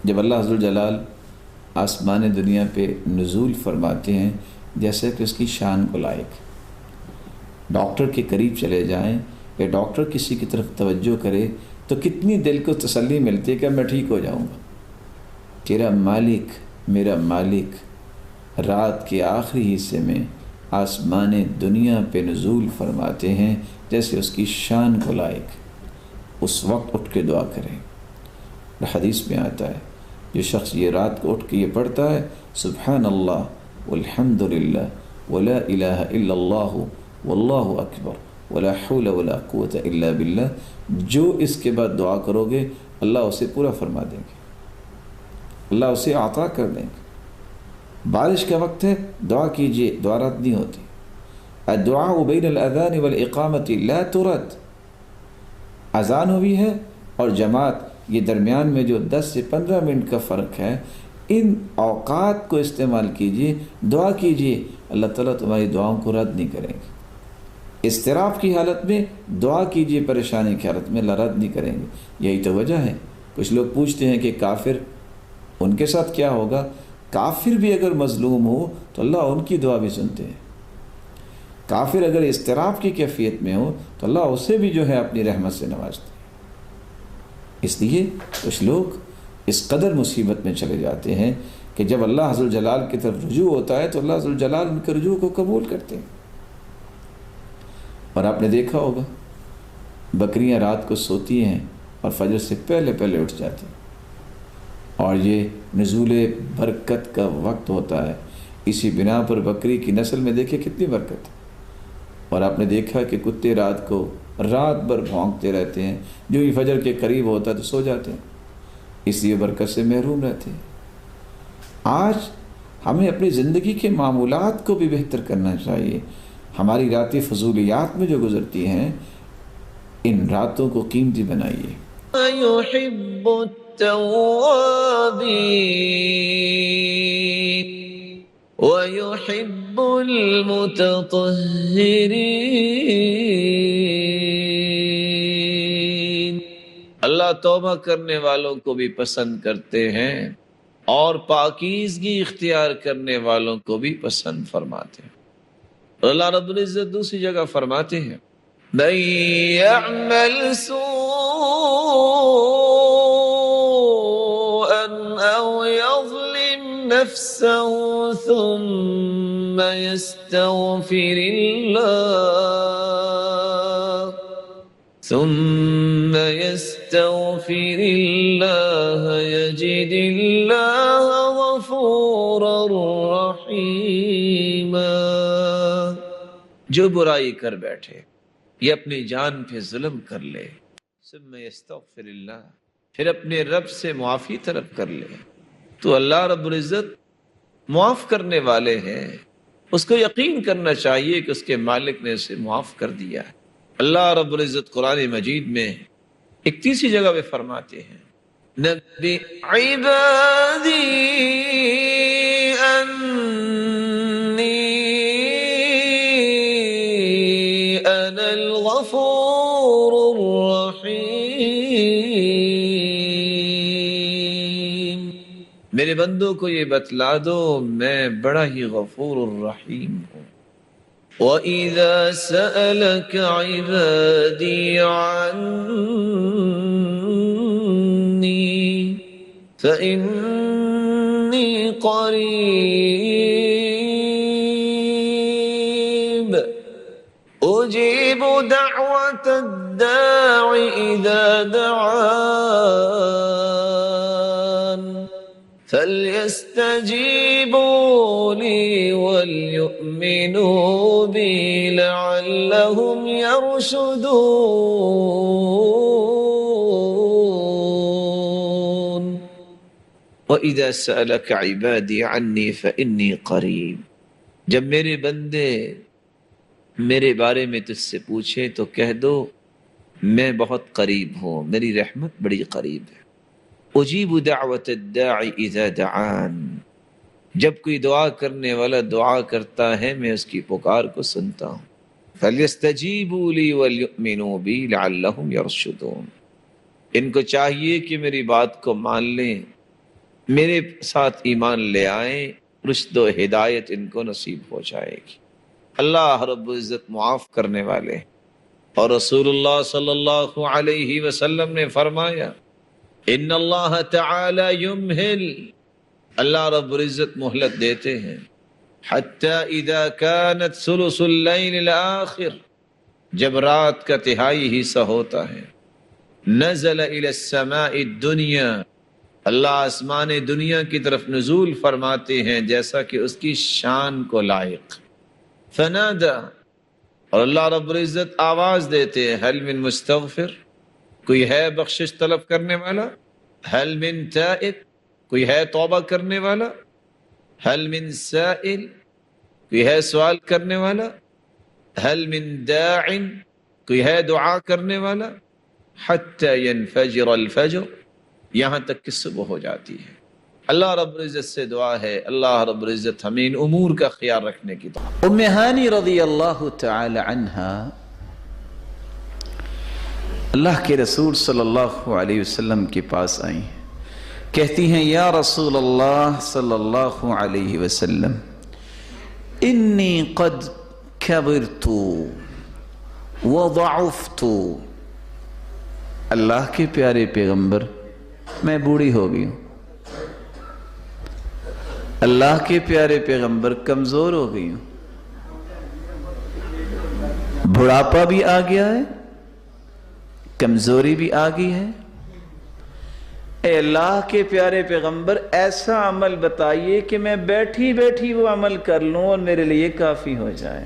جب اللہ عز و جلال آسمان دنیا پہ نزول فرماتے ہیں جیسے کہ اس کی شان کو لائق، ڈاکٹر کے قریب چلے جائیں یا ڈاکٹر کسی کی طرف توجہ کرے تو کتنی دل کو تسلی ملتی ہے کہ میں ٹھیک ہو جاؤں گا۔ تیرا مالک، میرا مالک رات کے آخری حصے میں آسمان دنیا پہ نزول فرماتے ہیں جیسے اس کی شان کو لائق، اس وقت اٹھ کے دعا کریں۔ حدیث میں آتا ہے جو شخص یہ رات کو اٹھ کے یہ پڑھتا ہے سبحان اللہ والحمد للہ ولا الہ الا اللہ واللہ اکبر ولا حول ولا قوت الا باللہ، جو اس کے بعد دعا کرو گے اللہ اسے پورا فرما دیں گے، اللہ اسے عطا کر دیں گے۔ بارش کا وقت ہے، دعا کیجئے، دعا رد نہیں ہوتی۔ الدعاء بین الاذان والاقامت لا ترد، اذان ہوئی ہے اور جماعت، یہ درمیان میں جو 10 سے 15 منٹ کا فرق ہے، ان اوقات کو استعمال کیجئے، دعا کیجئے، اللہ تعالیٰ تمہاری دعاؤں کو رد نہیں کریں گے۔ اضطراب کی حالت میں دعا کیجئے، پریشانی کی حالت میں اللہ رد نہیں کریں گے۔ یہی تو وجہ ہے۔ کچھ لوگ پوچھتے ہیں کہ کافر، ان کے ساتھ کیا ہوگا؟ کافر بھی اگر مظلوم ہو تو اللہ ان کی دعا بھی سنتے ہیں۔ کافر اگر اضطراب کی کیفیت میں ہو تو اللہ اسے بھی جو ہے اپنی رحمت سے نوازتے ہیں۔ اس لیے کچھ لوگ اس قدر مصیبت میں چلے جاتے ہیں کہ جب اللہ عز و جلال کی طرف رجوع ہوتا ہے تو اللہ عز و جلال ان کے رجوع کو قبول کرتے ہیں۔ اور آپ نے دیکھا ہوگا بکریاں رات کو سوتی ہیں اور فجر سے پہلے پہلے اٹھ جاتی ہیں، اور یہ نزول برکت کا وقت ہوتا ہے۔ اسی بنا پر بکری کی نسل میں دیکھیں کتنی برکت ہے۔ اور آپ نے دیکھا کہ کتے رات کو رات بھر بھونکتے رہتے ہیں، جو ہی فجر کے قریب ہوتا ہے تو سو جاتے ہیں، اس لیے برکت سے محروم رہتے ہیں۔ آج ہمیں اپنی زندگی کے معمولات کو بھی بہتر کرنا چاہیے۔ ہماری راتیں فضولیات میں جو گزرتی ہیں، ان راتوں کو قیمتی بنائیے۔ يحب التوابين ويحب المتطهرين، اللہ توبہ کرنے والوں کو بھی پسند کرتے ہیں اور پاکیزگی اختیار کرنے والوں کو بھی پسند فرماتے ہیں۔ اللہ رب العزت دوسری جگہ فرماتے ہیں من يعمل سوءا او يظلم نفسه ثم يستغفر الله يجد الله غفورا رحيما۔ جو برائی کر بیٹھے، یہ اپنی جان پہ ظلم کر لے، ثم یستغفر اللہ، پھر اپنے رب سے معافی طلب کر لے، تو اللہ رب العزت معاف کرنے والے ہیں۔ اس کو یقین کرنا چاہیے کہ اس کے مالک نے اسے معاف کر دیا ہے۔ اللہ رب العزت قرآن مجید میں ایک تیسری جگہ پہ فرماتے ہیں نبی عبادی انا الغفور الرحیم، میرے بندوں کو یہ بتلا دو میں بڑا ہی غفور الرحیم ہوں۔ وَإِذَا سَأَلَكَ عِبَادِي عَنِّي فَإِنِّي قَرِيبٌ أُجِيبُ دَعْوَةَ الدَّاعِ إِذَا دَعَانِ فَلْيَسْتَجِيبُوا لِي وَلْيُؤْمِنُوا بِي لَعَلَّهُمْ يَرْشُدُونَ۔ وَإِذَا سَأَلَكَ عِبَادِي عَنِّي فَإِنِّي قَرِيبٌ، جب میرے بندے میرے بارے میں تجھ سے پوچھیں تو کہہ دو میں بہت قریب ہوں، میری رحمت بڑی قریب ہے۔ اجیب دعوت الداعی اذا دعان، جب کوئی دعا کرنے والا دعا کرتا ہے میں اس کی پکار کو سنتا ہوں۔ فَلْيَسْتَجِيبُوا لِي وَلْيُؤْمِنُوا بِي لَعَلَّهُمْ يَرْشُدُونَ، ان کو چاہیے کہ میری بات کو مان لیں میرے ساتھ ایمان لے آئیں، رشد و ہدایت ان کو نصیب ہو جائے گی۔ اللہ رب العزت معاف کرنے والے، اور رسول اللہ صلی اللہ علیہ وسلم نے فرمایا ان اللہ تعالی یمہل، اللہ رب العزت مہلت دیتے ہیں، حتی اذا کانت ثلث اللیل الاخر، جب رات کا تہائی حصہ ہوتا ہے، نزل الی السماء الدنیا، اللہ آسمان دنیا کی طرف نزول فرماتے ہیں جیسا کہ اس کی شان کو لائق، فنادا، اور اللہ رب العزت آواز دیتے ہیں، حل من مستغفر، کوئی ہے بخشش طلب کرنے والا، حل من تائب، کوئی ہے توبہ کرنے والا، حل من سائل، کوئی ہے سوال کرنے والا، حل من داع، کوئی ہے دعا کرنے والا، حتی ینفجر الفجر، یہاں تک کہ صبح ہو جاتی ہے۔ اللہ رب العزت سے دعا ہے اللہ رب العزت ہمیں ان امور کا خیال رکھنے کی توفیق۔ ام ہانی رضی اللہ تعالی عنہا اللہ کے رسول صلی اللہ علیہ وسلم کے پاس آئی، کہتی ہیں یا رسول اللہ صلی اللہ علیہ وسلم انی قد کبرت وضعفت، اللہ کے پیارے پیغمبر میں بوڑھی ہو گئی ہوں، اللہ کے پیارے پیغمبر کمزور ہو گئی ہوں، بڑھاپا بھی آ گیا ہے، کمزوری بھی آ گئی ہے، اے اللہ کے پیارے پیغمبر ایسا عمل بتائیے کہ میں بیٹھی بیٹھی وہ عمل کر لوں اور میرے لیے کافی ہو جائے۔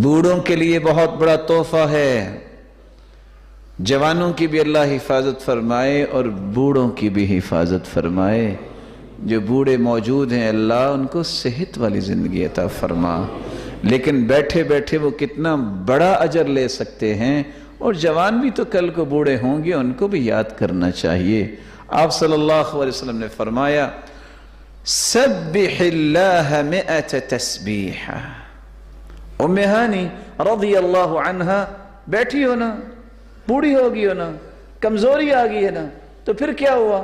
بوڑھوں کے لیے بہت بڑا تحفہ ہے، جوانوں کی بھی اللہ حفاظت فرمائے اور بوڑھوں کی بھی حفاظت فرمائے، جو بوڑھے موجود ہیں اللہ ان کو صحت والی زندگی عطا فرما، لیکن بیٹھے بیٹھے وہ کتنا بڑا اجر لے سکتے ہیں، اور جوان بھی تو کل کو بوڑھے ہوں گے، ان کو بھی یاد کرنا چاہیے۔ آپ صلی اللہ علیہ وسلم نے فرمایا سبح اللہ 100 تسبیح۔ ام ہانی رضی اللہ عنہا بیٹھی ہو نا، بوڑھی ہو گئی ہو نا، کمزوری آ گئی ہے نا، تو پھر کیا ہوا؟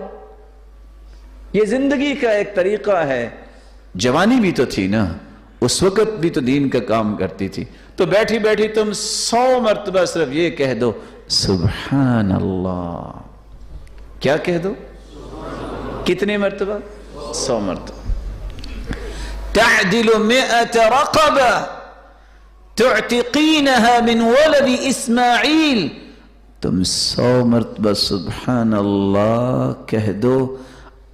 یہ زندگی کا ایک طریقہ ہے، جوانی بھی تو تھی نا، اس وقت بھی تو دین کا کام کرتی تھی، تو بیٹھی بیٹھی تم 100 مرتبہ صرف یہ کہہ دو سبحان اللہ۔ کیا کہہ دو؟ کتنے مرتبہ؟ 100 مرتبہ۔ تعدل 100 رقبہ تعتقینها من ولد اسماعیل، تم 100 مرتبہ سبحان اللہ کہہ دو،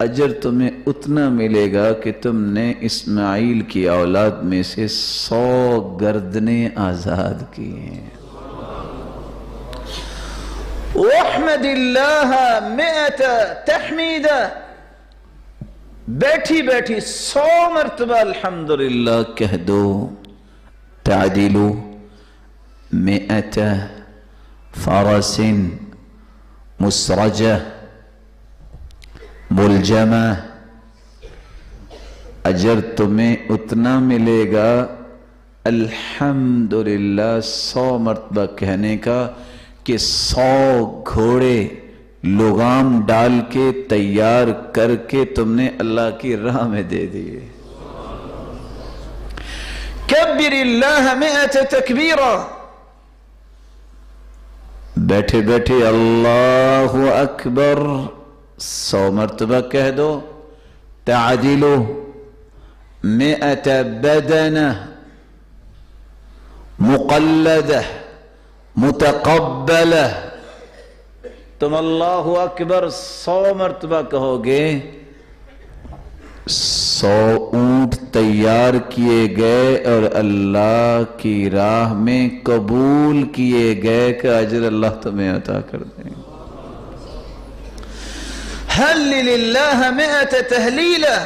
اجر تمہیں اتنا ملے گا کہ تم نے اسماعیل کی اولاد میں سے 100 گردنیں آزاد کی ہیں۔ وَاحْمَدِ اللَّهَ 100 تحمیدہ، بیٹھی بیٹھی 100 مرتبہ الحمدللہ کہہ دو، تعدل 100 فرس مسرجہ ملجمہ، اجر تمہیں اتنا ملے گا الحمدللہ 100 مرتبہ کہنے کا کہ 100 گھوڑے لغام ڈال کے تیار کر کے تم نے اللہ کی راہ میں دے دیے۔ کبر اللہ 100 تکبیرہ، بیٹھے بیٹھے اللہ اکبر 100 مرتبہ کہہ دو، تعدل 100 بدنہ مقلدہ متقبلہ، تم اللہ اکبر 100 مرتبہ کہو گے، 100 اونٹ تیار کیے گئے اور اللہ کی راہ میں قبول کیے گئے کہ اجر اللہ تمہیں عطا کر دیں۔ حلل اللہ 100 تحلیلہ،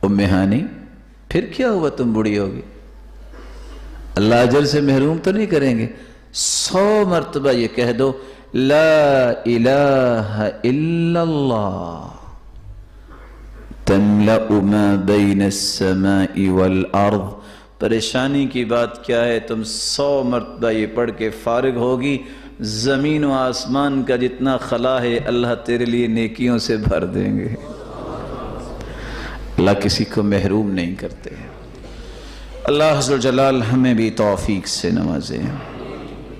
ام ہانی پھر کیا ہوا تم بڑی ہوگی؟ اللہ اجر سے محروم تو نہیں کریں گے، 100 مرتبہ یہ کہہ دو لا الہ الا اللہ تملأ ما بین السماء والارض۔ پریشانی کی بات کیا ہے، تم 100 مرتبہ یہ پڑھ کے فارغ ہوگی، زمین و آسمان کا جتنا خلا ہے اللہ تیرے لیے نیکیوں سے بھر دیں گے۔ اللہ کسی کو محروم نہیں کرتے۔ اللہ عز و جلال ہمیں بھی توفیق سے نوازے۔